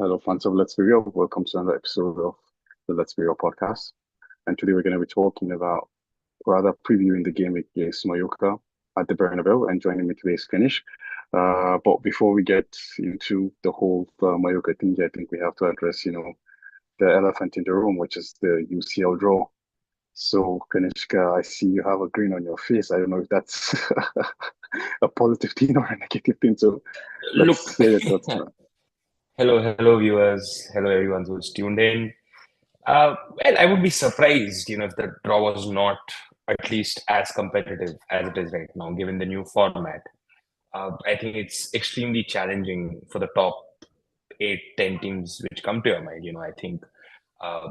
Hello, fans of Let's Be Real. Welcome to another episode of the Let's Be Real podcast. And today we're going to be talking about, rather previewing the game against Mallorca at the Bernabeu. And joining me today is Finish. But before we get into the whole Mallorca thing, I think we have to address, the elephant in the room, which is the UCL draw. So, Kanishka, I see you have a grin on your face. I don't know if that's a positive thing or a negative thing. So, Look, let's hear your thoughts, man. hello, viewers. Hello, everyone who's tuned in. Well, I would be surprised, if the draw was not at least as competitive as it is right now, given the new format. I think it's extremely challenging for the top 8, 10 teams which come to your mind. I think uh,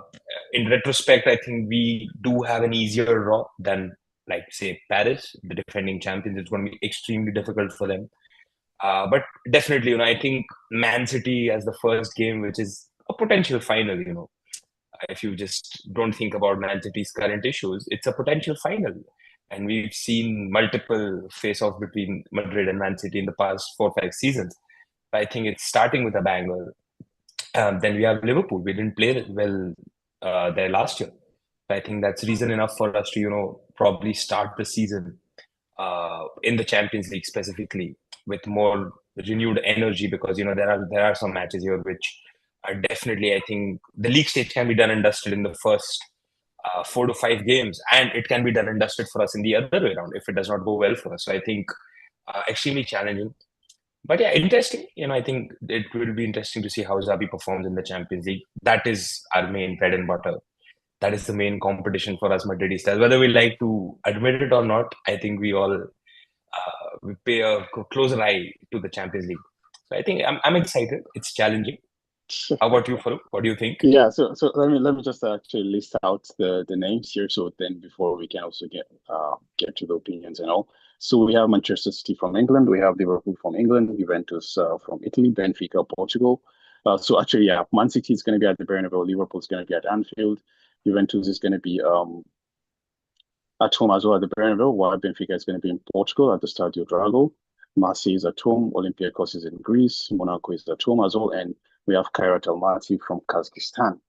in retrospect, I think we do have an easier draw than, like, say, Paris, the defending champions. It's going to be extremely difficult for them. But definitely, I think Man City as the first game, which is a potential final, if you just don't think about Man City's current issues, it's a potential final. And we've seen multiple face-offs between Madrid and Man City in the past 4, 5 seasons. I think it's starting with a banger. Then we have Liverpool. We didn't play well there last year. I think that's reason enough for us to, probably start the season in the Champions League specifically with more renewed energy, because there are some matches here which are definitely, I think the league stage can be done and dusted in the first 4 to 5 games, and it can be done and dusted for us in the other way around if it does not go well for us. So I think extremely challenging. But yeah, interesting. I think it will be interesting to see how Zabi performs in the Champions League. That is our main bread and butter. That is the main competition for us Madridistas. Whether we like to admit it or not, I think we pay a closer eye to the Champions League. So I think I'm excited. It's challenging. How about you, Farooq? What do you think? Yeah, so let me just actually list out the names here. So then before we can also get to the opinions and all. So we have Manchester City from England, we have Liverpool from England, Juventus from Italy, Benfica, Portugal. So actually, yeah, Man City is going to be at the Bernabeu, Liverpool is going to be at Anfield, Juventus is going to be at home as well at the Bernabeu, while Benfica is going to be in Portugal at the Stadio Drago. Marseille is at home, Olympiacos is in Greece, Monaco is at home as well, and we have Kairat Almaty from Kazakhstan.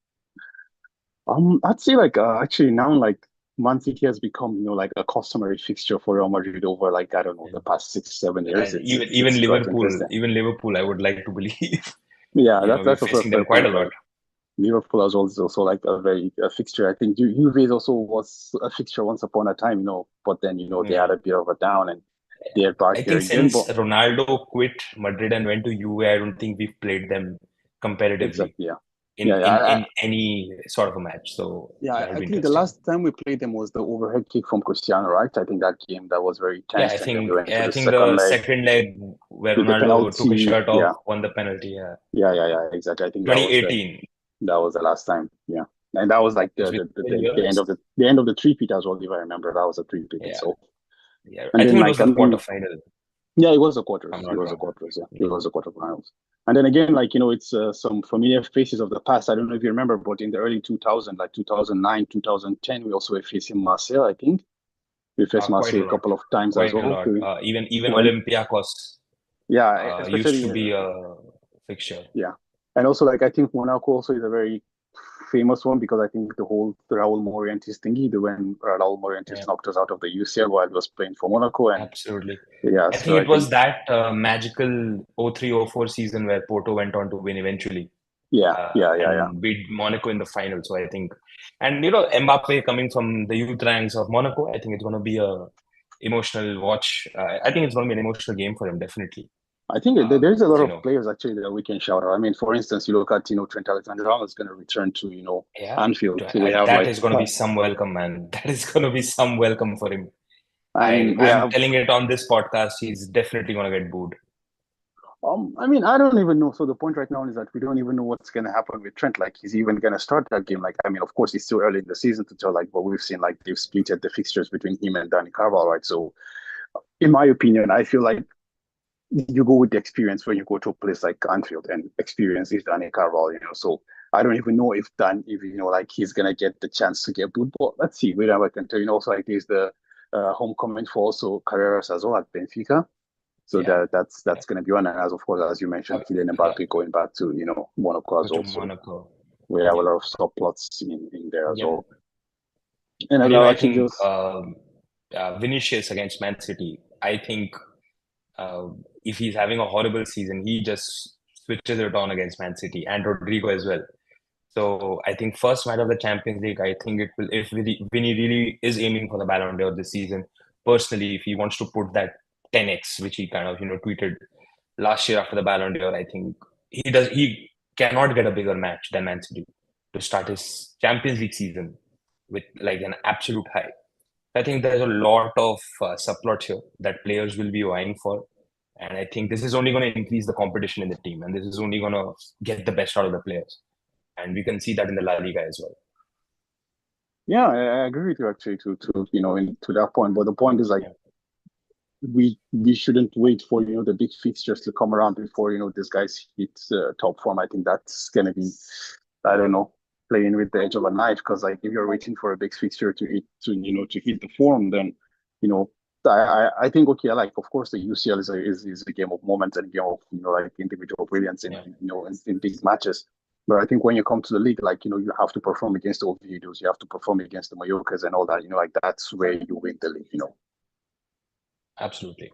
I'd say actually now like Man City has become like a customary fixture for Real Madrid over like I don't know the past 6 7 years. And It's even it's even it's quite Liverpool, interesting. even Liverpool, I would like to believe, Yeah, we're that's also a facing fair them quite a point. lot. Like Liverpool as well is also like a fixture. I think Juve also was a fixture once upon a time, but then they Yeah. had a bit of a down and they're back I there think again. since But Ronaldo quit Madrid and went to Juve, I don't think we've played them comparatively exactly, yeah, in yeah, yeah. in in any sort of a match. So Yeah, that'll I be think the interesting. last time we played them was the overhead kick from Cristiano, right? I think that game that was very Yeah, tense, and then we went to I the think second the leg second leg where with the Ronaldo took his penalty. shirt Yeah, off, won the penalty. Yeah, yeah, exactly. I think that was the 2018. that was the last time. Yeah, and that was like It's the been the, the, 10 the end years. of the end of the three-peat as well, if I remember. That was a three-peat Yeah, itself. yeah. And I then think it was like I the mean, quarterfinal, if yeah, it was the quarters. I'm It not was the wrong. quarters. Yeah, it Yeah, was the quarterfinals. And then again, like it's some familiar faces of the past. I don't know if you remember, but in the early 2000, like 2009, 2010, we also were facing Marseille, I think. We faced quite a Marseille a lot, couple of times as quite a well. lot. Even When Olympiacos used especially to be a fixture. yeah, and also like I think Monaco also is a very famous one because I think the whole Raul Morientes thingy, the when Raul Morientes Yeah, knocked us out of the UCL while he was playing for Monaco, and absolutely. yeah, I so think I it was think that magical 03-04 season where Porto went on to win eventually yeah, and beat Monaco in the final. So I think, and Mbappe coming from the youth ranks of Monaco, I think it's going to be a emotional watch. I think it's going to be an emotional game for him, definitely. I think there's a lot You of know, players actually that we can shout out. I mean, for instance, you look at Trent Alexander-Arnold is going to return to yeah, Anfield. So we have that like is going to be some welcome, man. That is going to be some welcome for him. and we I'm have telling it on this podcast. He's definitely going to get booed. I mean, I don't even know. So the point right now is that we don't even know what's going to happen with Trent. Like, he's even going to start that game. Like, I mean, of course, it's still early in the season to tell. Like, but we've seen like they've splitted the fixtures between him and Danny Carvalho, right? So, in my opinion, I feel like you go with the experience when you go to a place like Anfield, and experience is Danny Carvalho. So I don't even know if like he's gonna get the chance to get boot. But let's see. We never can tell. Also, like there's the homecoming for also Carreras as well at Benfica. So that's going to be one. And as of course, as you mentioned, Kylian Mbappe going back to Monaco as to also. Monaco. We have a lot of subplots in there as well. And I think Vinicius against Man City, I think if he's having a horrible season, he just switches it on against Man City, and Rodrigo as well. So I think first match of the Champions League, I think it will, if Vinny really is aiming for the Ballon d'Or this season, personally, if he wants to put that 10x, which he kind of tweeted last year after the Ballon d'Or, I think he cannot get a bigger match than Man City to start his Champions League season with like an absolute high. I think there's a lot of subplots here that players will be vying for. And I think this is only going to increase the competition in the team. And this is only going to get the best out of the players. And we can see that in the La Liga as well. Yeah, I agree with you actually to that point. But the point is we shouldn't wait for the big fixtures to come around before these guys hit top form. I think that's gonna be, I don't know, playing with the edge of a knife, because like if you're waiting for a big fixture to hit the form, then I think okay, like of course the UCL is a game of moments and a game of like individual brilliance in big matches. But I think when you come to the league, like you have to perform against the Oviedos, you have to perform against the Mallorcas and all that. Like that's where you win the league. Absolutely.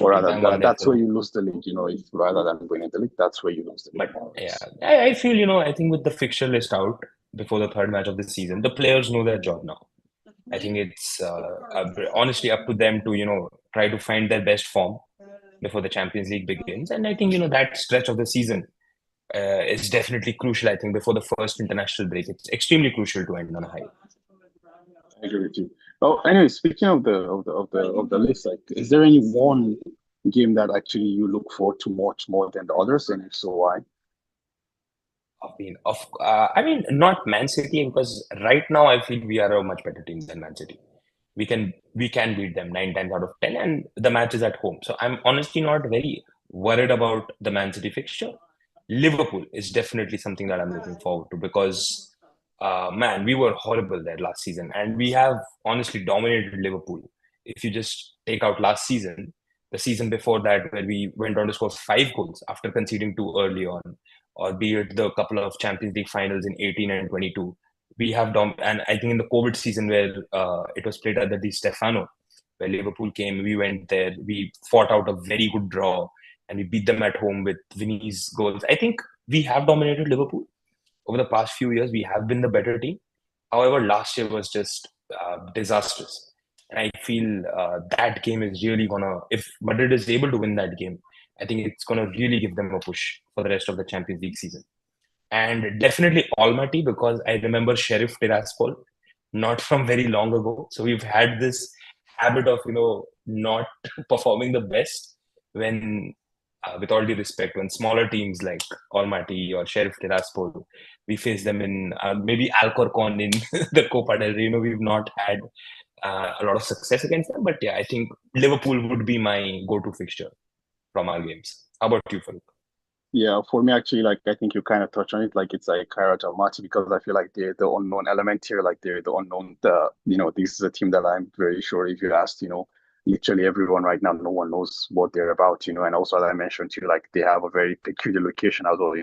Or rather, that's where you lose the league. If rather than winning the league, that's where you lose the league. But yeah, I feel I think with the fixture list out before the third match of the season, the players know their job now. I think it's honestly up to them to try to find their best form before the Champions League begins. And I think that stretch of the season is definitely crucial. I think before the first international break, it's extremely crucial to end on a high. I agree with you. Oh, anyway, speaking of the list, like, is there any one game that actually you look forward to much more than the others, and if so, why? I mean, not Man City, because right now I feel we are a much better team than Man City. We can beat them 9 times out of 10, and the match is at home. So I'm honestly not very worried about the Man City fixture. Liverpool is definitely something that I'm looking forward to, because man, we were horrible there last season, and we have honestly dominated Liverpool. If you just take out last season, the season before that, where we went on to score 5 goals after conceding too early on, or be it the couple of Champions League finals in 18 and 22, we have and I think in the COVID season where it was played at the Di Stefano, where Liverpool came, we went there, we fought out a very good draw, and we beat them at home with Vinny's goals. I think we have dominated Liverpool. Over the past few years, we have been the better team. However, last year was just disastrous. And I feel that game is really if Madrid is able to win that game, I think it's going to really give them a push for the rest of the Champions League season. And definitely Almaty, because I remember Sheriff Tiraspol, not from very long ago. So we've had this habit of, not performing the best when, with all due respect, when smaller teams like Almaty or Sheriff Tiraspol, we face them in maybe Alcorcon in the Copa del Rey. We've not had a lot of success against them. But yeah, I think Liverpool would be my go-to fixture from our games. How about you, Farouk? Yeah, for me, actually, like, I think you kind of touch on it. Like, it's like Kairat Almaty, because I feel like they're the unknown element here. Like, they're the unknown, this is a team that I'm very sure if you asked, literally everyone right now, no one knows what they're about, and also, as I mentioned to you, like, they have a very peculiar location as well.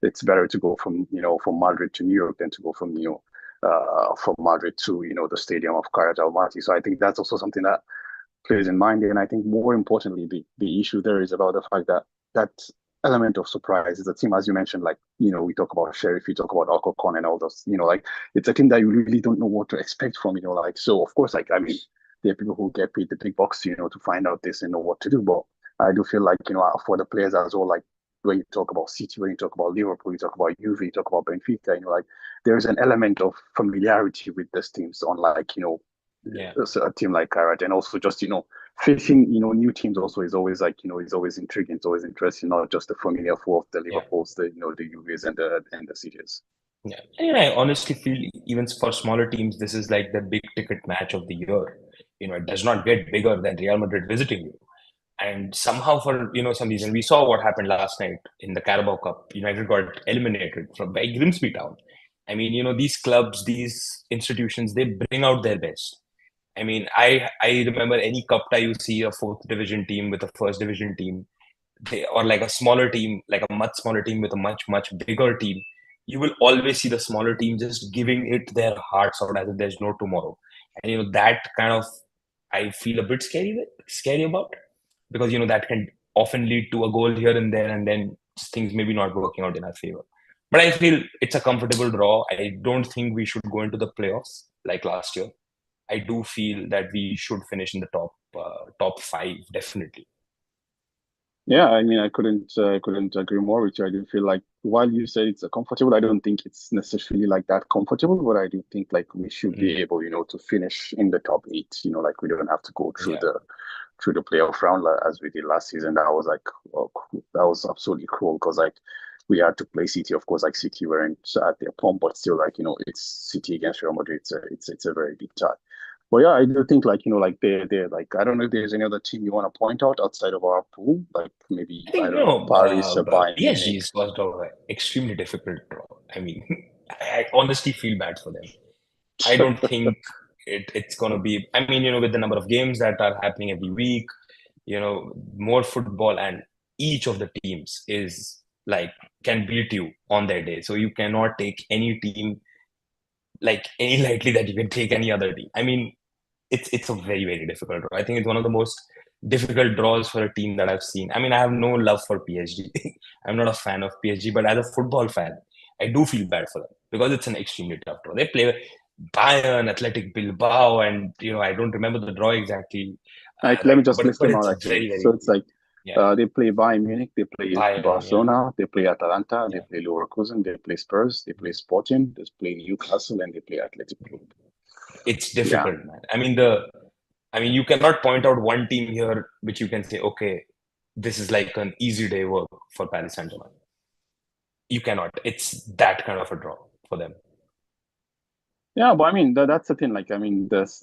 It's better to go from Madrid to New York than to go from Madrid to, the stadium of Kairat Almaty. So I think that's also something that plays in mind. And I think more importantly, the issue there is about the fact that element of surprise is a team, as you mentioned, like, we talk about Sheriff, we talk about Alcorcon and all those, like, it's a team that you really don't know what to expect from, like, so of course, like, I mean, there are people who get paid the big bucks, to find out this and know what to do. But I do feel like, for the players as well, like, when you talk about City, when you talk about Liverpool, you talk about Juve, you talk about Benfica, like, there's an element of familiarity with these teams, unlike, a team like Kairat. And also just, facing, new teams also is always like, is always intriguing, it's always interesting, not just the familiar foe of the Liverpools, the Juves and the Cities. Yeah, and I honestly feel even for smaller teams, this is like the big ticket match of the year. It does not get bigger than Real Madrid visiting you. And somehow, for some reason, we saw what happened last night in the Carabao Cup. United got eliminated by Grimsby Town. I mean, these clubs, these institutions, they bring out their best. I mean, I remember any cup tie you see a fourth division team with a first division team, or like a smaller team, like a much smaller team with a much bigger team. You will always see the smaller team just giving it their hearts out as if there's no tomorrow. And that kind of, I feel a bit scary about, because that can often lead to a goal here and there, and then things maybe not working out in our favor. But I feel it's a comfortable draw. I don't think we should go into the playoffs like last year. I do feel that we should finish in the top five, definitely. Yeah, I mean, I couldn't agree more with you. I do feel like while you say it's a comfortable, I don't think it's necessarily like that comfortable, but I do think like we should be able, to finish in the top eight. Like we don't have to go through Yeah. the playoff round as we did last season. That was like that was absolutely cruel because like we had to play City. Of course, like City weren't at their pomp, but still like it's City against Real Madrid. It's a very big tie. Well, yeah, I do think like like they're like I don't know if there's any other team you want to point out outside of our pool, like maybe I think I don't know Paris or Bayern Munich. PSG's was draw extremely difficult draw. I mean, I honestly feel bad for them. I don't think it's gonna be. I mean, with the number of games that are happening every week, more football, and each of the teams is like can beat you on their day. So you cannot take any team like any lightly that you can take any other team. I mean, it's a very difficult draw. I think it's one of the most difficult draws for a team that I've seen. I mean, I have no love for PSG. I'm not a fan of PSG, but as a football fan, I do feel bad for them because it's an extremely tough draw. They play Bayern, Athletic Bilbao, and I don't remember the draw exactly. Like let me just list But them out it's actually. very So it's like yeah. they play Bayern Munich, they play Bayern, Barcelona, they play Atalanta, they yeah. play Leverkusen, they play Spurs, they play Sporting, they play Newcastle, and they play Athletic Club. It's Yeah. difficult, man. I mean, you cannot point out one team here which you can say, okay, this is like an easy day work for Paris Saint-Germain. You cannot. It's that kind of a draw for them. Yeah, but I mean that's the thing. Like I mean this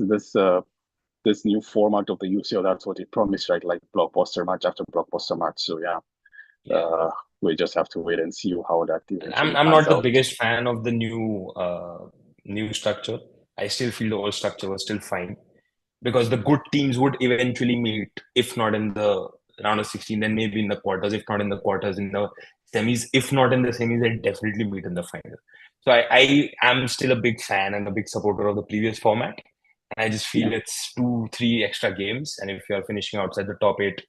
new format of the UCL, that's what it promised, right? Like blockbuster match after blockbuster match. So Yeah. we just have to wait and see how that I'm eventually I'm pans not the out. biggest fan of the new structure. I still feel the old structure was still fine because the good teams would eventually meet, if not in the round of 16, then maybe in the quarters, if not in the quarters, in the semis, if not in the semis, they definitely meet in the final. So I am still a big fan and a big supporter of the previous format. And I just feel Yeah. it's 2, 3 extra games. And if you're finishing outside the top eight,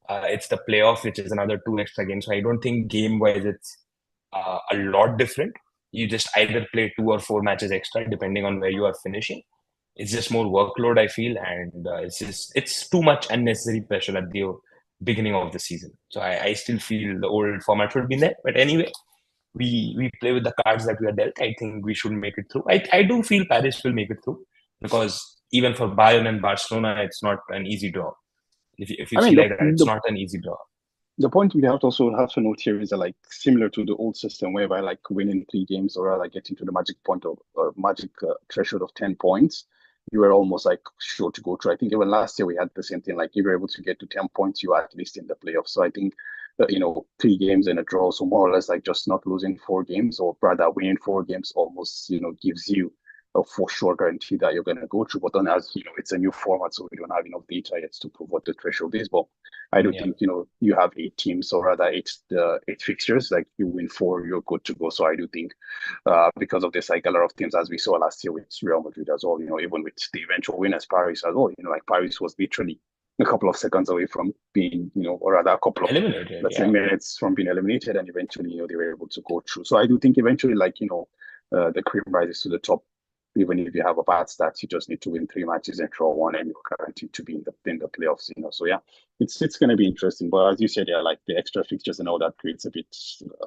it's the playoff, which is another 2 extra games. So I don't think game wise it's a lot different. You just either play 2 or 4 matches extra, depending on where you are finishing. It's just more workload, I feel, and it's too much unnecessary pressure at the beginning of the season. So I still feel the old format should be there. But anyway, we play with the cards that we are dealt. I think we should make it through. I do feel Paris will make it through because even for Bayern and Barcelona, it's not an easy draw. If you I see mean like that, it's not an easy draw. the point we have to note here is that like similar to the old system whereby like winning 3 games or like getting to the magic point of magic threshold of 10 points, you were almost like sure to go through. I think even last year we had the same thing. Like if you were able to get to 10 points, you are at least in the playoffs. So I think 3 games and a draw, so more or less like just not losing 4 games or rather winning 4 games almost gives you a for sure guarantee that you're going to go through. But then as it's a new format, so we don't have enough data yet to prove what the threshold is. But I do Yeah. think you have 8 teams, or rather eight fixtures. Like you win 4, you're good to go. So I do think because of this, like a lot of teams, as we saw last year with Real Madrid as well, even with the eventual winners, Paris as well. Like Paris was literally a couple of seconds away from being, or rather a couple of Eliminated, let's say yeah. minutes from being eliminated, and eventually, they were able to go through. So I do think eventually, like the cream rises to the top. Even if you have a bad stats, you just need to win 3 matches and draw one, and you're guaranteed to be in the playoffs. So yeah, it's going to be interesting. But as you said, yeah, like the extra fixtures and all that creates a bit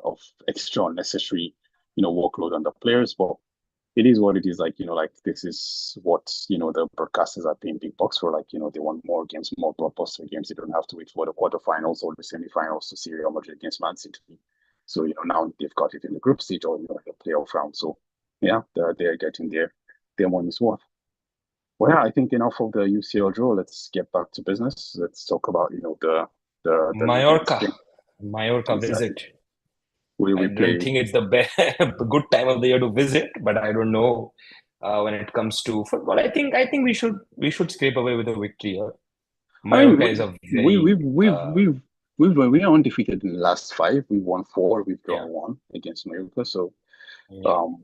of extra unnecessary, workload on the players. But it is what it is. Like this is what the broadcasters are paying big bucks for. Like they want more games, more blockbuster games. They don't have to wait for the quarterfinals or the semifinals to see Real Madrid against Man City. So now they've got it in the group stage or the playoff round. So yeah, they're getting their money's worth. Well, yeah, I think enough of the UCL draw. Let's get back to business. Let's talk about the Liga in Mallorca, Spain. Mallorca Exactly. visit. We I don't play. think it's the best, good time of the year to visit, but I don't know. when it comes to football. I think we should scrape away with a victory here. I mean, Mallorca is a we very we've we've we've we are undefeated in the last five. We won four. We've yeah, drawn one against Mallorca. So yeah, um,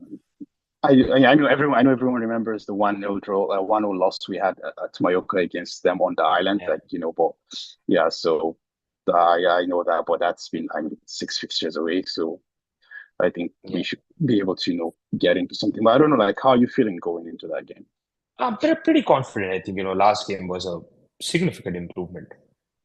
I know everyone remembers the 1-0 draw, 1-0 loss we had at Mallorca against them on the island. yeah. Like but yeah. So yeah, I know that, but that's been six fixtures away. So I think we Yeah. should be able to get into something. But I don't know, like, how are you feeling going into that game? I'm pretty confident. I think, last game was a significant improvement.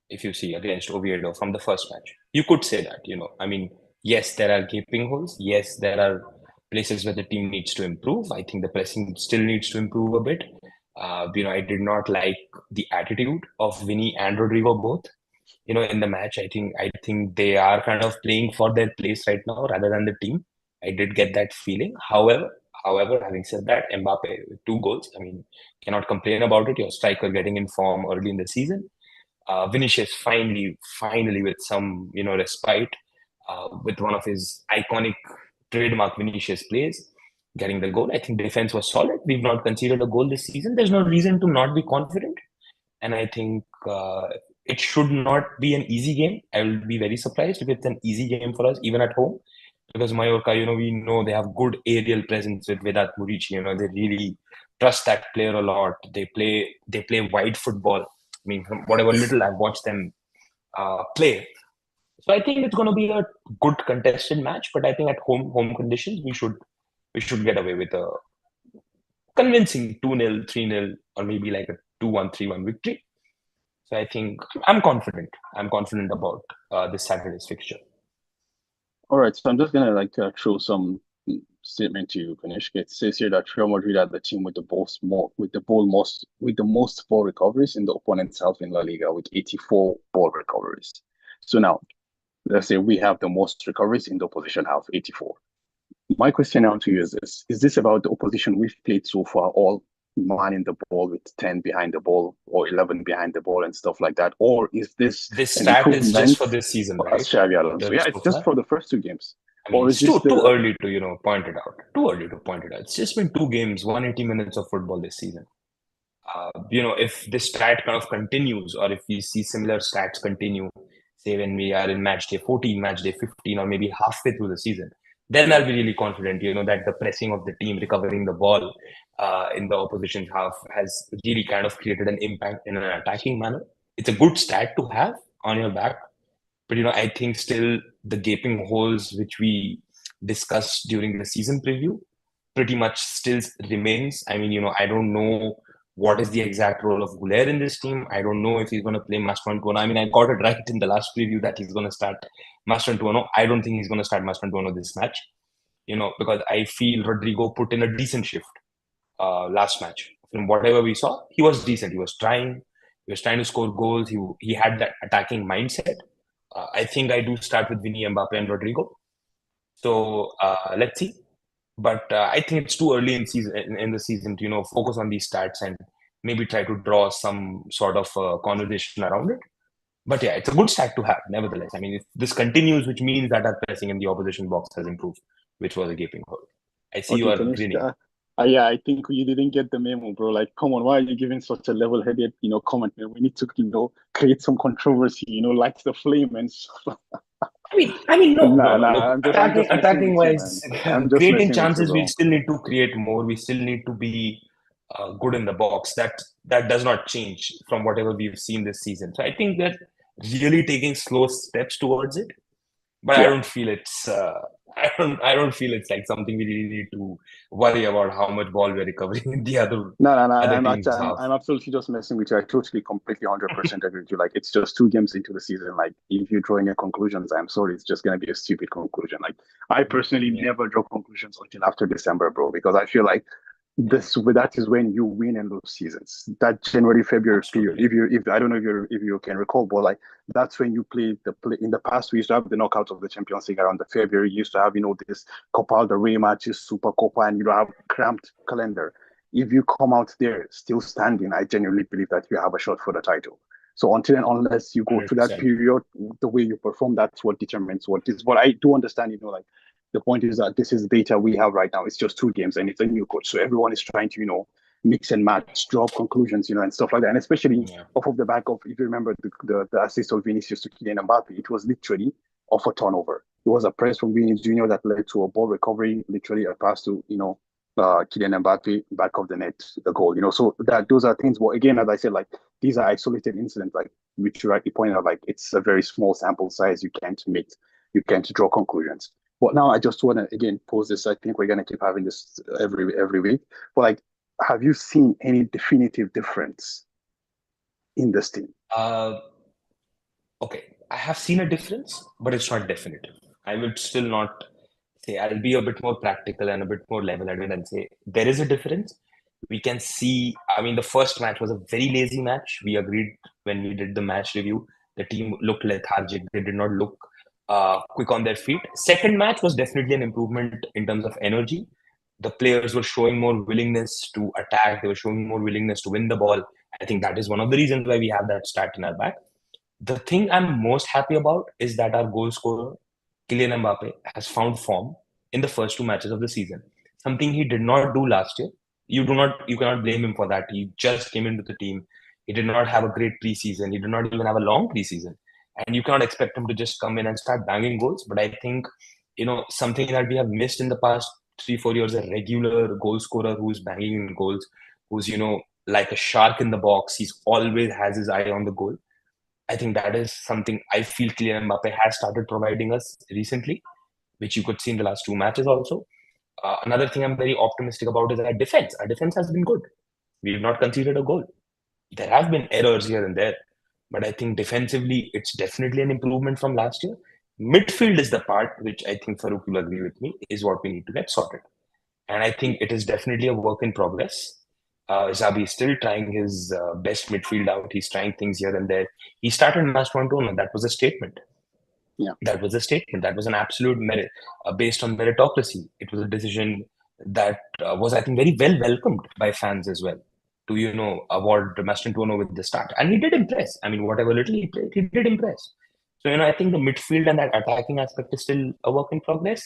If you see against Oviedo from the first match, you could say that. I mean, yes, there are gaping holes. Yes, there are places where the team needs to improve. I think the pressing still needs to improve a bit. I did not like the attitude of Vinny and Rodrigo both. In the match, I think they are kind of playing for their place right now rather than the team. I did get that feeling. However, having said that, Mbappe with 2 goals. I mean, cannot complain about it. Your striker getting in form early in the season. Vinicius finally with some respite, with one of his iconic trademark Vinicius plays, getting the goal. I think defense was solid. We've not conceded a goal this season. There's no reason to not be confident, and I think it should not be an easy game. I will be very surprised if it's an easy game for us, even at home, because Mallorca, we know they have good aerial presence with Vedat Murici. They really trust that player a lot. They play wide football. I mean, from whatever little I've watched them play, so I think it's going to be a good contested match. But I think at home conditions, we should get away with a convincing 2-0, 3-0, or maybe like a 2-1, 3-1 victory. So I think I'm confident. I'm confident about this Saturday's fixture. All right, so I'm just gonna throw some statement to you, Kanishka. It says here that Real Madrid are the team with the most ball recoveries in the opponent's half in La Liga with 84 ball recoveries. So now let's say we have the most recoveries in the opposition half, 84. My question now to you is this: is this about the opposition we've played so far, all man in the ball with 10 behind the ball or 11 behind the ball and stuff like that? Or is this This an stat is just improvement for this season, as right? Xavi Alonso? The Yeah, so it's just far. for the first two games. I mean, Or is it's this too the early to point it out. Too early to point it out. It's just been 2 games, 180 minutes of football this season. If this stat kind of continues, or if we see similar stats continue, say when we are in match day 14, match day 15, or maybe halfway through the season, then I'll be really confident, that the pressing of the team, recovering the ball in the opposition half has really kind of created an impact in an attacking manner. It's a good stat to have on your back. But I think still the gaping holes which we discussed during the season preview pretty much still remains. I mean, I don't know what is the exact role of Guler in this team. I don't know if he's going to play Mastrantuono. I mean, I got it right in the last preview that he's going to start Mastrantuono. I don't think he's going to start Mastrantuono this match, because I feel Rodrigo put in a decent shift last match. From whatever we saw, he was decent. He was trying. He was trying to score goals. He had that attacking mindset. I think I do start with Vinny, Mbappe, and Rodrigo. So let's see. But I think it's too early in the season to focus on these stats and maybe try to draw some sort of conversation around it. But yeah, it's a good stat to have, nevertheless. I mean, if this continues, which means that our pressing in the opposition box has improved, which was a gaping hole. I see you okay, are grinning. Kanishka? Yeah, I think you didn't get the memo, bro. Like, come on, why are you giving such a level-headed, comment? Man? We need to, create some controversy, light the flame and stuff. No, no, Nah, no. nah, Look, I'm just messing attacking with you, man. wise, I'm just creating messing with you, chances, we bro. still need to create more. We still need to be good in the box. That does not change from whatever we've seen this season. So I think that really taking slow steps towards it. But I Yeah. don't feel it's. I don't feel it's like something we really need to worry about how much ball we're recovering in the other No, no, no. other I'm teams' actually, half. I'm absolutely just messing with you. I totally, completely, 100% agree with you. Like, it's just two games into the season. Like, if you draw any conclusions, I'm sorry, it's just gonna be a stupid conclusion. Like, I personally Yeah, never draw conclusions until after December, bro, because I feel like that is when you win and lose seasons. That January February period. absolutely. If I don't know if you can recall, but like that's when you play in the past. We used to have the knockouts of the Champions League around the February. You used to have this Copa del Rey matches, Super Copa, and have cramped calendar. If you come out there still standing, I genuinely believe that you have a shot for the title. So until and unless you go through that 100%. period, the way you perform, that's what determines what is. But I do understand, like The point is that this is data we have right now. It's just 2 games and it's a new coach. So everyone is trying to, mix and match, draw conclusions, and stuff like that. And especially off of the back of, if you remember the assist of Vinicius to Kylian Mbappe, it was literally off a turnover. It was a press from Vinicius Jr. that led to a ball recovery, literally a pass to, Kylian Mbappe, back of the net, the goal, So those are things. Well, again, as I said, like these are isolated incidents, like which you rightly pointed out, like it's a very small sample size. You can't draw conclusions. But now I just want to again pose this. I think we're gonna keep having this every week. But like, have you seen any definitive difference in this team? Okay, I have seen a difference, but it's not definitive. I would still not say. I'll be a bit more practical and a bit more level-headed and say there is a difference. We can see. I mean, the first match was a very lazy match. We agreed when we did the match review. The team looked lethargic. They did not look quick on their feet. Second match was definitely an improvement in terms of energy. The players were showing more willingness to attack. They were showing more willingness to win the ball. I think that is one of the reasons why we have that stat in our back. The thing I'm most happy about is that our goal scorer, Kylian Mbappe, has found form in the first 2 matches of the season. Something he did not do last year. You cannot blame him for that. He just came into the team. He did not have a great preseason. He did not even have a long preseason. And you cannot expect him to just come in and start banging goals. But I think, something that we have missed in the past 3-4 years, a regular goal scorer who's banging in goals, who's, like a shark in the box. He's always has his eye on the goal. I think that is something I feel Kylian Mbappe has started providing us recently, which you could see in the last 2 matches also. Another thing I'm very optimistic about is our defense. Our defense has been good. We have not conceded a goal. There have been errors here and there, but I think defensively, it's definitely an improvement from last year. Midfield is the part which I think Farouk will agree with me is what we need to get sorted. And I think it is definitely a work in progress. Xabi is still trying his best midfield out. He's trying things here and there. He started Mastrontone. That was a statement. Yeah. That was a statement. That was an absolute merit based on meritocracy. It was a decision that was, I think, very well welcomed by fans as well to, award Mastrontone with the start. And he did impress. I mean, whatever little he played, he did impress. So, I think the midfield and that attacking aspect is still a work in progress.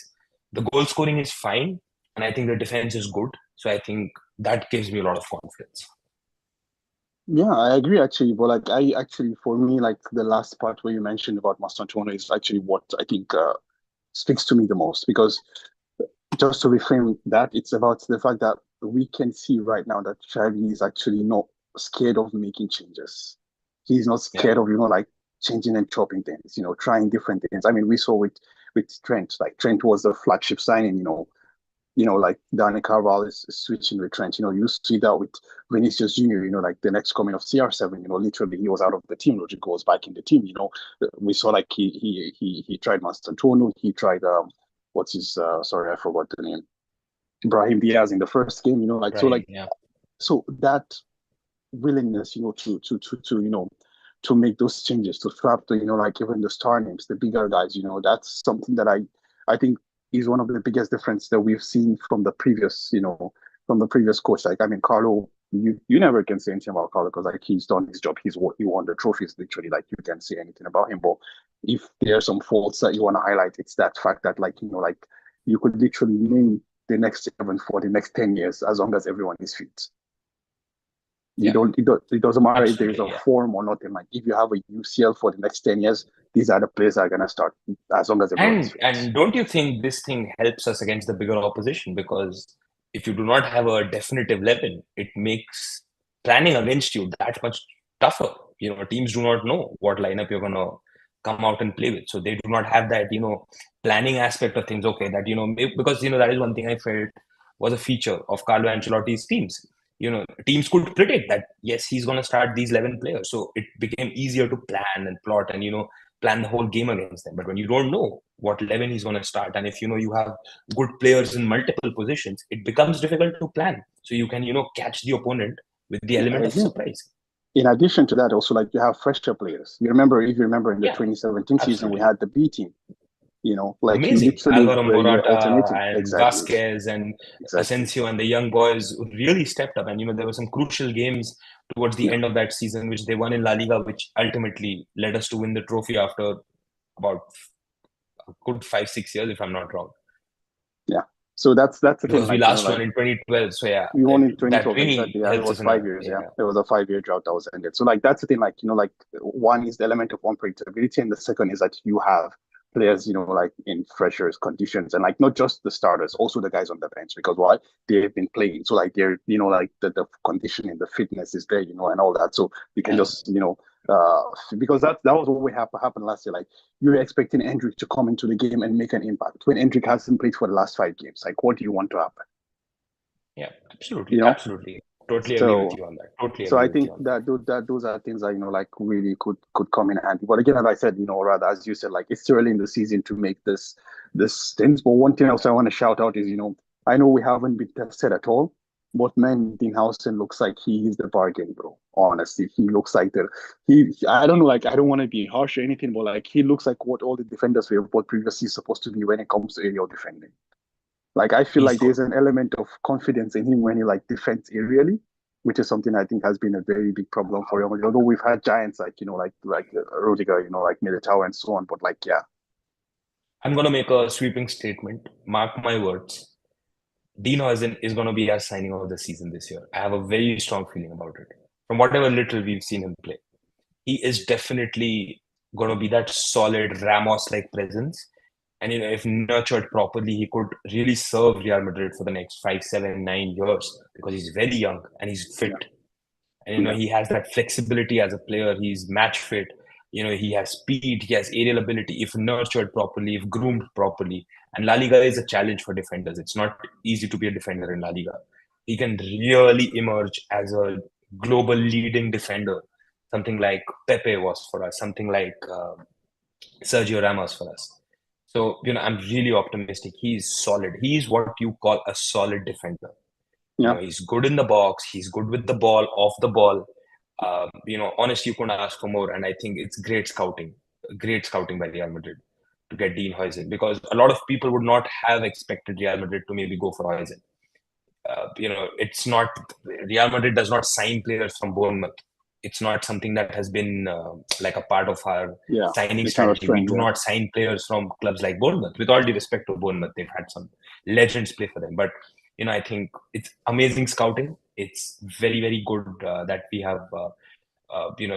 The goal scoring is fine. And I think the defense is good. So I think that gives me a lot of confidence. Yeah, I agree actually. But for me, like the last part where you mentioned about Mastrontone is actually what I think speaks to me the most. Because just to reframe that, it's about the fact that we can see right now that Xavi is actually not scared of making changes. He's not scared of, like changing and chopping things, trying different things. I mean, we saw with Trent, like Trent was the flagship signing, like Dani Carval is switching with Trent. You see that with Vinicius Jr., like the next coming of CR7, literally he was out of the team. Rodrigo was back in the team, We saw like he tried Mastrontone, he tried what's his sorry, I forgot the name. Brahim Diaz in the first game, so that willingness, to make those changes, to trap the, like even the star names, the bigger guys, that's something that I think is one of the biggest difference that we've seen from the previous, coach. Like, I mean, Carlo, you never can say anything about Carlo because like he's done his job. He won the trophies literally. Like you can't say anything about him. But if there are some faults that you want to highlight, it's that fact that like you could literally name the next 7 for the next 10 years as long as everyone is fit. It doesn't matter if there's a form or nothing. Like if you have a UCL for the next 10 years, these are the players that are gonna start as long as everyone is fit. And don't you think this thing helps us against the bigger opposition? Because if you do not have a definitive 11, it makes planning against you that much tougher. Teams do not know what lineup you're gonna come out and play with, so they do not have that planning aspect of things. Okay, that because that is one thing I felt was a feature of Carlo Ancelotti's teams. Teams could predict that, yes, he's going to start these 11 players. So it became easier to plan and plot and, plan the whole game against them. But when you don't know what 11 he's going to start, and if, you have good players in multiple positions, it becomes difficult to plan. So you can, catch the opponent with the element of surprise. In addition to that, also, like you have fresher players. If you remember in the 2017 season, we had the B team. Like amazing. Alvaro Morata and exactly. Vasquez and Asensio and the young boys really stepped up. And, there were some crucial games towards the end of that season, which they won in La Liga, which ultimately led us to win the trophy after about a good 5-6 years, if I'm not wrong. So that's the thing, because we like, last like won in 2012. So yeah, we won in that 2012, really exactly. Yeah, it helps was us in our 5 years. Yeah, yeah. it was a 5 year drought that was ended. So like that's the thing, like like one is the element of unpredictability, and the second is that you have players, like in freshers conditions, and like not just the starters, also the guys on the bench, because why, they've been playing. So like they're, like the conditioning, the fitness is there, and all that. So you can just, because that was what we have happened last year. Like you're expecting Hendrick to come into the game and make an impact when Hendrick hasn't played for the last 5 games. Like what do you want to happen? Yeah, You absolutely, know, absolutely. Totally agree with so you on that. Totally so agree I with think you on that. that those are things that like really could come in handy. But again, as I said, rather as you said, like it's too early in the season to make this things. But one thing else I want to shout out is, I know we haven't been tested at all, but man, Dean Howson looks like he is the bargain, bro. Honestly, he looks like I don't know, like I don't want to be harsh or anything, but like he looks like what all the defenders we have bought previously supposed to be when it comes to aerial defending. Like I feel He's like good. there's an element of confidence in him when he like defends aerially, which is something I think has been a very big problem for him. Although we've had giants like, like Rudiger, like Militao and so on, but like yeah, I'm gonna make a sweeping statement. Mark my words. Dean Huijsen is gonna be our signing of the season this year. I have a very strong feeling about it. From whatever little we've seen him play, he is definitely gonna be that solid Ramos-like presence. And if nurtured properly, he could really serve Real Madrid for the next 5, 7, 9 years because he's very young and he's fit. yeah, And yeah, he has that flexibility as a player. He's match fit. He has speed. He has aerial ability. If nurtured properly, if groomed properly, and La Liga is a challenge for defenders. It's not easy to be a defender in La Liga. He can really emerge as a global leading defender, something like Pepe was for us, something like Sergio Ramos for us. So I'm really optimistic. He's solid. He's what you call a solid defender. yeah, He's good in the box. He's good with the ball, off the ball. Honestly, you couldn't ask for more. And I think it's great scouting by Real Madrid to get Dean Huijsen, because a lot of people would not have expected Real Madrid to maybe go for Huijsen. It's not, Real Madrid does not sign players from Bournemouth. It's not something that has been like a part of our yeah. signing It's not a strategy. We trend, do yeah, not sign players from clubs like Bournemouth. With all due respect to Bournemouth, they've had some legends play for them. But I think it's amazing scouting. It's very, very good that we have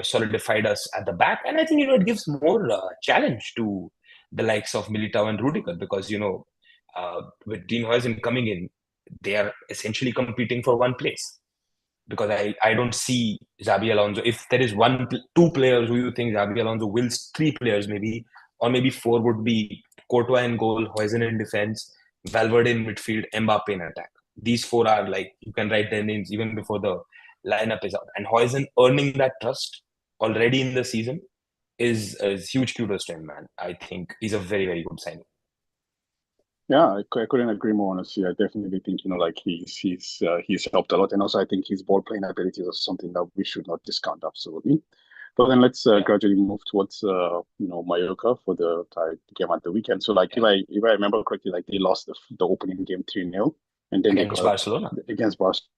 solidified us at the back, and I think it gives more challenge to the likes of Militao and Rudiger, because with Dean Huijsen coming in, they are essentially competing for one place, because I don't see Xabi Alonso. If there is two players who you think Xabi Alonso wills, three players maybe, or maybe four would be Courtois in goal, Huijsen in defense, Valverde in midfield, Mbappe in attack. These four are like, you can write their names even before the lineup is out. And Huijsen earning that trust already in the season is huge kudos to him, man. I think he's a very, very good signing. yeah. I couldn't agree more. Honestly, I definitely think like he's helped a lot, and also I think his ball playing abilities are something that we should not discount absolutely. But then let's Yeah. gradually move towards Mallorca for the game at the weekend. So like if I remember correctly, like they lost the opening game 3-0, and then they Against got Barcelona. against Barcelona,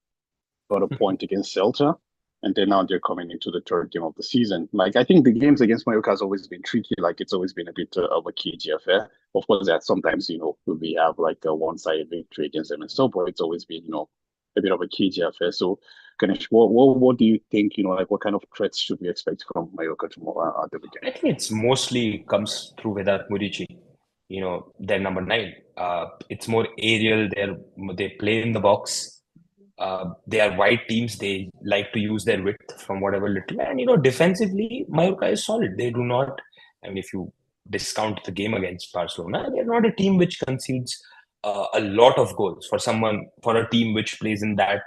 got a point against Celta, and then now they're coming into the third game of the season. Like I think the games against Mallorca has always been tricky. Like it's always been a bit of a cagey affair. Of course, that sometimes we have like a one-sided victory against them and so, but it's always been a bit of a cagey affair. So, Ganesh, what do you think? Like what kind of threats should we expect from Mallorca tomorrow at the weekend? I think it's mostly comes through Vedat Murici, their number 9. It's more aerial. They play in the box. They are wide teams. They like to use their width from whatever little. And defensively, Mallorca is solid. They do not. I mean, if you discount the game against Barcelona, they're not a team which concedes a lot of goals for a team which plays in that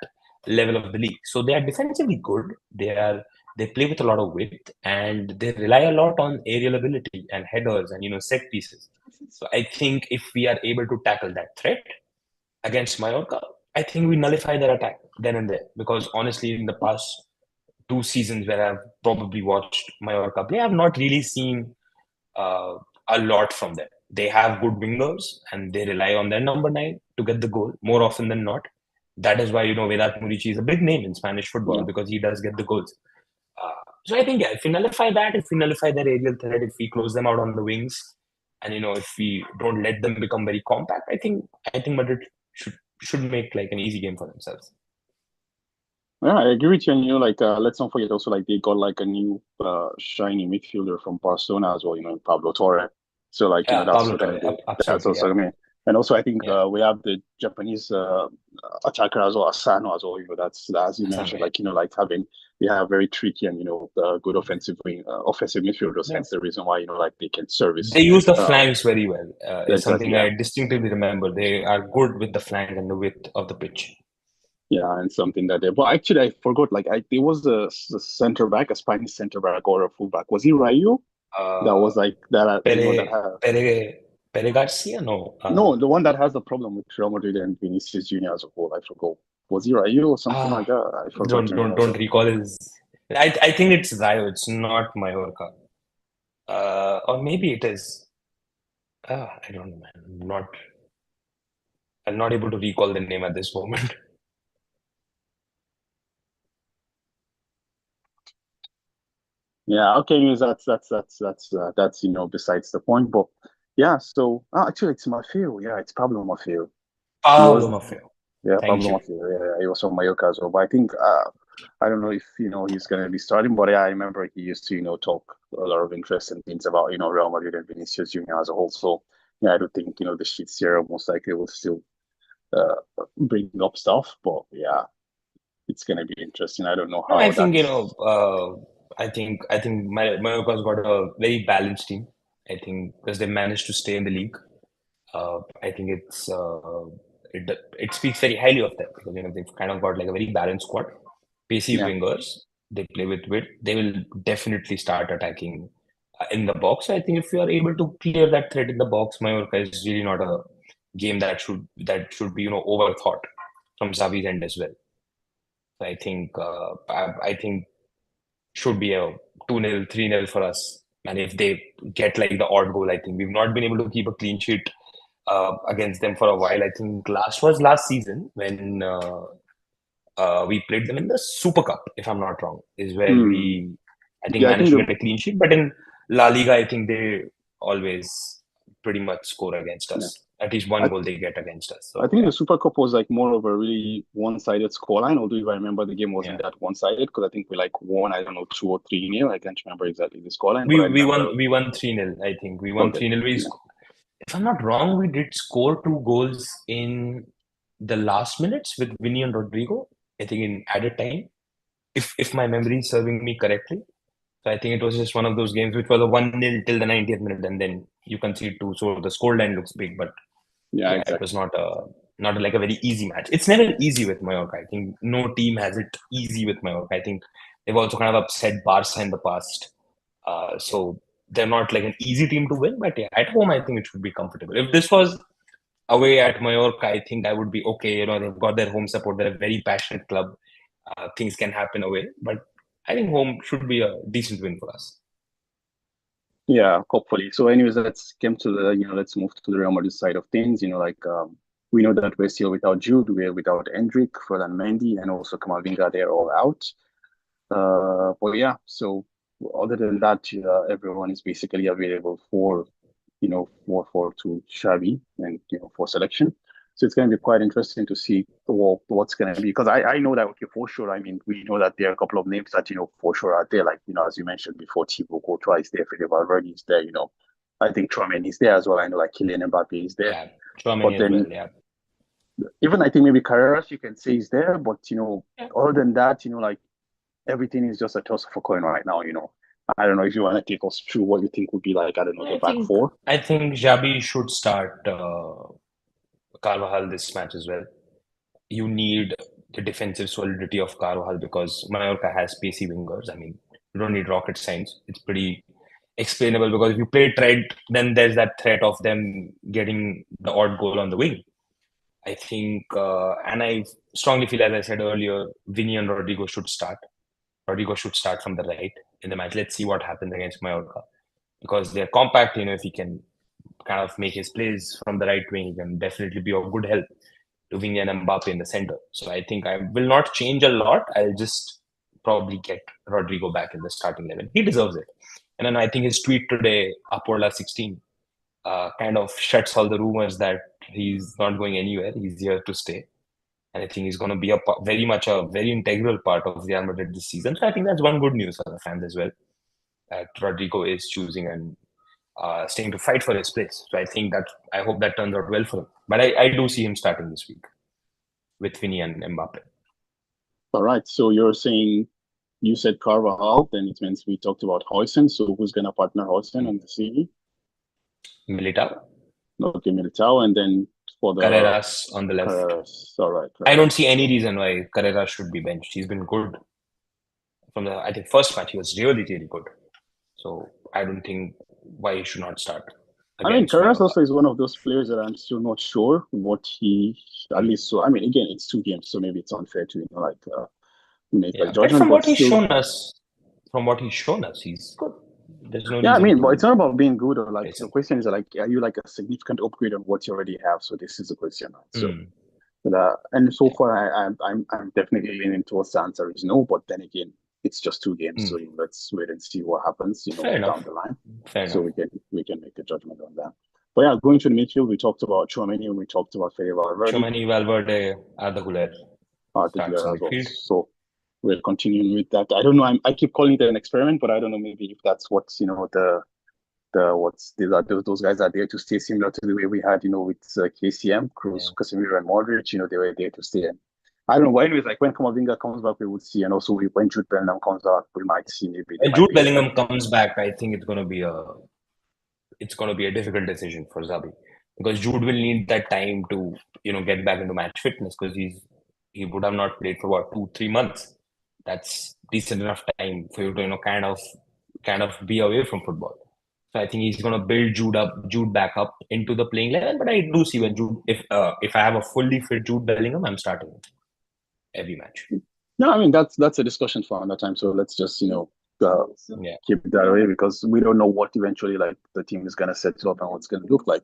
level of the league. So they are defensively good. They play with a lot of width, and they rely a lot on aerial ability and headers and set pieces. So I think if we are able to tackle that threat against Mallorca, I think we nullify their attack then and there. Because honestly, in the past 2 seasons where I've probably watched Mallorca play, I've not really seen a lot from them. They have good wingers and they rely on their number 9 to get the goal more often than not. That is why Vedat Murici is a big name in Spanish football, Yeah. because he does get the goals. So I think if we nullify that, if we nullify their aerial threat, if we close them out on the wings, and if we don't let them become very compact, I think Madrid should make like an easy game for themselves. Yeah, I agree with you. And let's not forget also they got a new shiny midfielder from Barcelona as well. Pablo Torre. So Yeah, that's Pablo also gonna Torre, be that's absolutely, also yeah, gonna be. And also I think yeah. we have the Japanese attacker as well, Asano as well. That's as you Asano, mentioned, yeah. having they have very tricky and good offensive midfielders. Yeah. Hence the reason why they can service. They use the flanks very well. Is Exactly, something yeah. I distinctively remember. They are good with the flank and the width of the pitch. Yeah, and something that they. But actually, I forgot. There was a center back, a Spanish center back or a fullback. Was he Rayo? That Uh, was that. That Pere, had. Pere, Pere Garcia? No. No, the one that has the problem with Real Madrid and Vinicius Junior as a whole. I forgot. Was he Rayo or something like Ah, that? I forgot don't to don't remember. don't recall his. I think it's Rayo. It's not Mallorca. Or maybe it is. I don't know, man. I'm not able to recall the name at this moment. Yeah. Okay. Anyways, that's besides the point. But yeah. So actually, it's Maffeo. Yeah, it's Pablo Maffeo. He Pablo was. Maffeo. Yeah, Thank Pablo you. Maffeo. Yeah, he was from Mallorca as well. But I think I don't know if he's gonna be starting, but yeah, I remember he used to talk a lot of interesting things about Real Madrid and Vinicius Junior as a whole. So yeah, I do think the sheets here most likely will still uh, bring up stuff, but yeah, it's gonna be interesting. I don't know No, I how think that's. I think Mallorca's got a very balanced team. I think because they managed to stay in the league. I think it speaks very highly of them because they've kind of got like a very balanced squad. Pacey Yeah, wingers, they play with wit. They will definitely start attacking in the box. I think if you are able to clear that threat in the box, Mallorca is really not a game that should be overthought from Xavi's end as well. So I think should be a 2-0, 3-0 for us. And if they get like the odd goal, I think we've not been able to keep a clean sheet against them for a while. I think last season when we played them in the Super Cup, if I'm not wrong, is where mm. we, I think, Yeah, I think managed to the get a clean sheet. But in La Liga, I think they always pretty much score against yeah. us. At least one I goal they get against us. I So think yeah, the Super Cup was more of a really one-sided scoreline. Although if I remember, the game wasn't yeah. that one-sided because I think we won. I don't know 2 or 3-0. I can't remember exactly the scoreline, We but I we remember. won we won 3-0. I think we won Okay, 3-0. yeah, If I'm not wrong, we did score two goals in the last minutes with Vinny and Rodrigo. I think in added time, if my memory is serving me correctly. So I think it was just one of those games which was a 1-0 till the 90th minute, and then you concede two. So the scoreline looks big, but yeah, yeah, it was exactly. not like a very easy match. It's never easy with Mallorca. I think no team has it easy with Mallorca. I think they've also kind of upset Barca in the past. So they're not like an easy team to win, but yeah, at home I think it should be comfortable. If this was away at Mallorca, I think I would be okay. They've got their home support. They're a very passionate club. Things can happen away, but I think home should be a decent win for us. Yeah, hopefully. So, anyways, let's move to the Real Madrid side of things. We know that we're still without Jude, we're without Endrick, Ferdinand Mendy, and also Kamavinga. They're all out. But yeah, so other than that, everyone is basically available for to Xavi and for selection. So it's going to be quite interesting to see what's going to be because I know that okay for sure. I mean we know that there are a couple of names that for sure are there. Like as you mentioned before, Thibaut Courtois is there, Fede Valverde is there. I think Tchouaméni is there as well. I know like Kylian Mbappe is there. Yeah, Chouameni But as well. then Yeah. even I think maybe Carreras you can say is there. But Yeah. other than that, like everything is just a toss of a coin right now. I don't know if you want to take us through what you think would be like, I don't know, the I back think four. I think Xabi should start Carvajal this match as well. You need the defensive solidity of Carvajal because Mallorca has pacey wingers. I mean, you don't need rocket science. It's pretty explainable because if you play Trent, then there's that threat of them getting the odd goal on the wing. I think, and I strongly feel, as I said earlier, Vinny and Rodrigo should start. Rodrigo should start from the right in the match. Let's see what happens against Mallorca because they're compact. If he can kind of make his plays from the right wing, he can definitely be of good help to Vinny and Mbappe in the center. So I think I will not change a lot. I'll just probably get Rodrigo back in the starting 11. He deserves it. And then I think his tweet today, Aporla 16, kind of shuts all the rumors that He's not going anywhere. He's here to stay. And I think he's going to be very much a very integral part of Real Madrid this season. So I think that's one good news for the fans as well. That Rodrigo is choosing and staying to fight for his place. So I hope that turns out well for him. But I do see him starting this week with Vinny and Mbappe. All right. So you're saying you said Carvajal, then it means we talked about Huijsen. So who's going to partner Huijsen on the CV? Militao. Okay, Militao, and then for the Carreras on the left. Carreras. All right. I don't see any reason why Carreras should be benched. He's been good from the, I think, first match. He was really, really good. So I don't think why he should not start. I mean, Carreras also is one of those players that I'm still not sure what he, at least, so, I mean, again, it's 2 games, so maybe it's unfair to, make a judgment. But from what he's shown us, he's good. There's no I mean, but it's not about being good or like, the question is like, are you like a significant upgrade on what you already have? So this is the question. Right? So, and so far, I'm definitely leaning towards the answer is no, but then again, it's just 2 games, so let's wait and see what happens, down the line. So we can make a judgment on that. But yeah, going to the midfield, we talked about Tchouaméni and we talked about Fede Valverde. Tchouaméni, Valverde, Arda Güler. As well. So we're continuing with that. I don't know. I keep calling it an experiment, but I don't know. Maybe if that's what's those guys are there to stay, similar to the way we had with KCM, Kroos, Casemiro, and Modric. They were there to stay. I don't know. But anyways, like when Camavinga comes back, we would see, and also when Jude Bellingham comes back, we might see maybe. When Jude Bellingham comes back, I think it's going to be a difficult decision for Xabi, because Jude will need that time to get back into match fitness, because he would have not played for about 2-3 months. That's decent enough time for you to kind of be away from football. So I think he's going to build Jude back up into the playing 11. But I do see when Jude, if I have a fully fit Jude Bellingham, I'm starting him every match. No, I mean that's a discussion for another time. So let's just keep it that way, because we don't know what eventually like the team is gonna set up and what's gonna look like.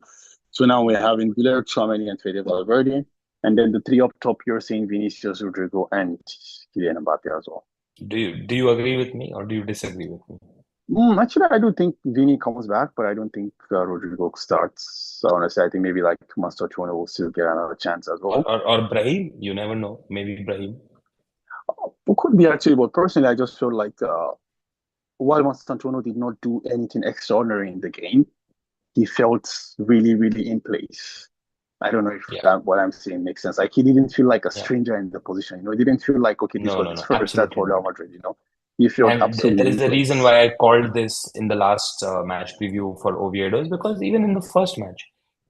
So now we're having Güler, Tchouaméni, and Fede Valverde, and then the 3 up top. You're saying Vinicius, Rodrigo, and Kylian Mbappe as well. Do you agree with me or do you disagree with me? Actually, I do think Vini comes back, but I don't think Rodrigo starts. So honestly, I think maybe like Mastantuono will still get another chance as well. Or Brahim, you never know. Maybe Brahim. It could be actually, but personally, I just feel like while Mastantuono did not do anything extraordinary in the game, he felt really, really in place. I don't know if what I'm saying makes sense. Like he didn't feel like a stranger in the position. He didn't feel like this was his first start for Real Madrid. You feel absolutely. There is a reason why I called this in the last match preview for Oviedo, is because even in the first match,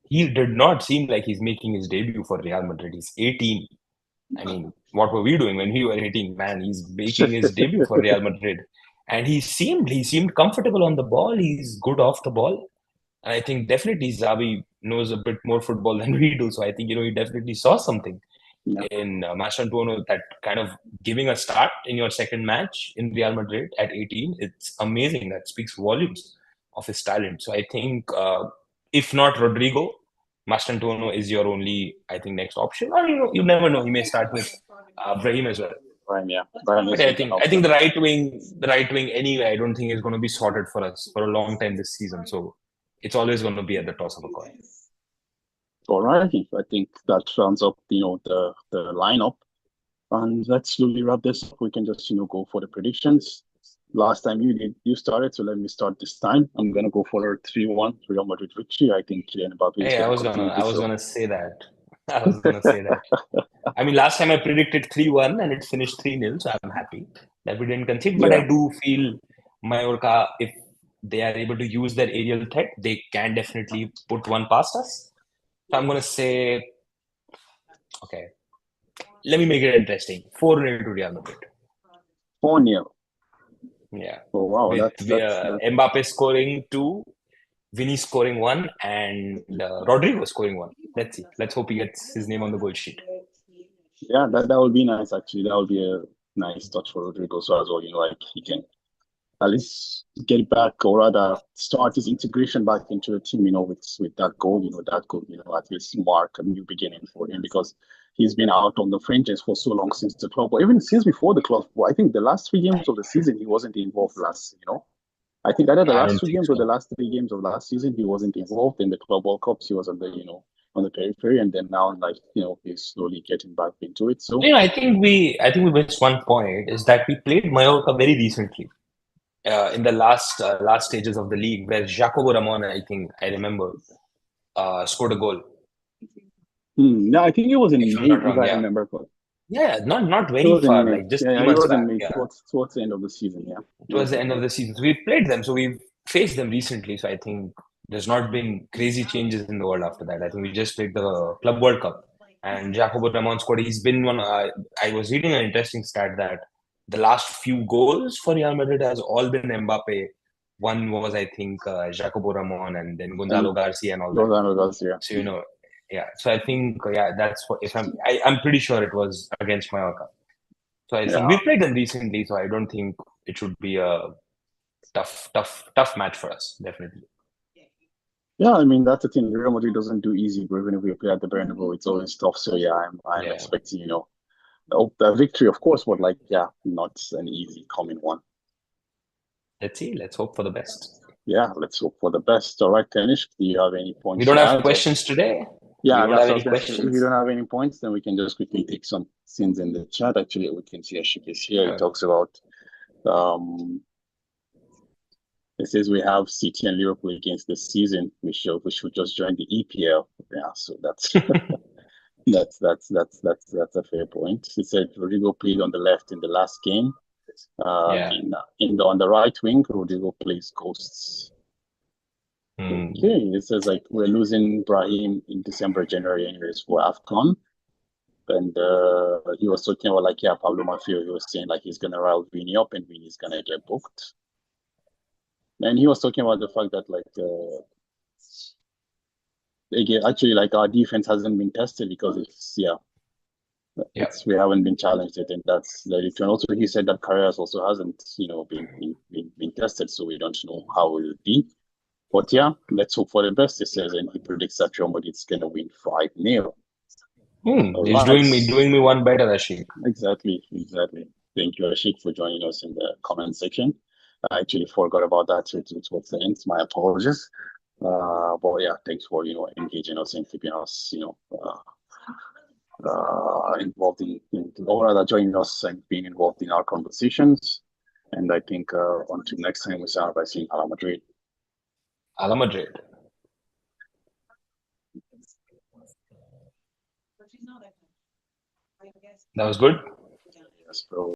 he did not seem like he's making his debut for Real Madrid. He's 18. I mean, what were we doing when we were 18? Man, he's making his debut for Real Madrid, and he seemed comfortable on the ball. He's good off the ball, and I think definitely Xabi knows a bit more football than we do. So I think he definitely saw something in Mastantuono, that kind of giving a start in your second match in Real Madrid at 18. It's amazing. That speaks volumes of his talent. So I think if not Rodrigo, Mastantuono is your only, I think, next option. Or you never know. He may start with Brahim as well. Brahim, yeah. But I think the right wing anyway, I don't think is going to be sorted for us for a long time this season. So it's always going to be at the toss of a coin. All right, I think that rounds up, the lineup, and let's slowly wrap this up. We can just, go for the predictions. Last time you started, so let me start this time. I'm gonna go for a 3-1 Real Madrid victory. I think Kylian Mbappe. Hey, I was gonna say that. I mean, last time I predicted 3-1 and it finished 3-0, so I'm happy that we didn't concede. But I do feel Mallorca, if they are able to use their aerial threat, they can definitely put one past us. So I'm going to say, okay, let me make it interesting. 4-0 to Real Madrid. 4-0? Yeah. Oh, wow. That's Mbappe scoring 2, Vinny scoring 1, and Rodrigo scoring 1. Let's see. Let's hope he gets his name on the goal sheet. Yeah, that would be nice, actually. That would be a nice touch for Rodrigo so as well. Like he can at least get back, or rather start his integration back into the team, with that goal, at least mark a new beginning for him, because he's been out on the fringes for so long since the club, or even since before the club. I think the last 3 games of the season, he wasn't involved I think either the last 2 games or the last 3 games of last season, he wasn't involved in the Club World Cups. He was on the, on the periphery, and then now like he's slowly getting back into it. So I think we missed one point is that we played Mallorca very recently in the last stages of the league, where Jacobo Ramon, I think I remember, scored a goal. yeah, I think it was in If I'm May, not if wrong, I yeah. remember correctly. Yeah, not It very was in far, May. like just Yeah, three it months was in back. May Yeah, towards the end of the season. Yeah, towards the end of the season. So we played them. So we've faced them recently. So I think there's not been crazy changes in the world after that. I think we just played the Club World Cup, and Jacobo Ramon scored. He's been one. I was reading an interesting stat that the last few goals for Real Madrid has all been Mbappe. One was, I think, Jacobo Ramon, and then and Gonzalo Garcia and all that. Gonzalo Garcia. So yeah. So I think that's what. If I'm pretty sure it was against Mallorca. So I think Yeah, we played them recently. So I don't think it should be a tough match for us. Definitely. yeah. I mean that's the thing. Real Madrid doesn't do easy, but even if we play at the Bernabeu, it's always tough. So yeah, I'm Yeah. expecting a victory, of course, but like yeah, not an easy coming one. Let's see. Let's hope for the best. Yeah, let's hope for the best. All right, Tanish, do you have any We points don't to have add? questions today. We Yeah, don't that's have what I any was gonna say. If you questions. don't have any points, then we can just quickly take some scenes in the chat. Actually, we can see Ashik is here. He talks about it says we have City and Liverpool against this season. We should just join the EPL. Yeah, so that's that's a fair point. He said Rodrigo played on the left in the last game. Yeah. On the right wing, Rodrigo plays ghosts. Okay, it says like we're losing Brahim in December, January, anyways for AFCON. And he was talking about like, yeah, Pablo Mafio, he was saying like he's gonna rile Vini up and Vini's gonna get booked. And he was talking about the fact that like again, actually like our defense hasn't been tested because we haven't been challenged yet, and that's the return. Also, he said that Carreras also hasn't, been tested, so we don't know how it will be. But yeah, let's hope for the best. He says, and he predicts that Real Madrid's gonna win 5-0. He's doing me one better, Ashik. Exactly. Thank you, Ashik, for joining us in the comment section. I actually forgot about that towards the end. My apologies. But yeah, thanks for engaging us and keeping us involved or rather joining us and being involved in our conversations. And I think until next time, we start by saying Hala Madrid. Hala Madrid. That was good. Yes, bro.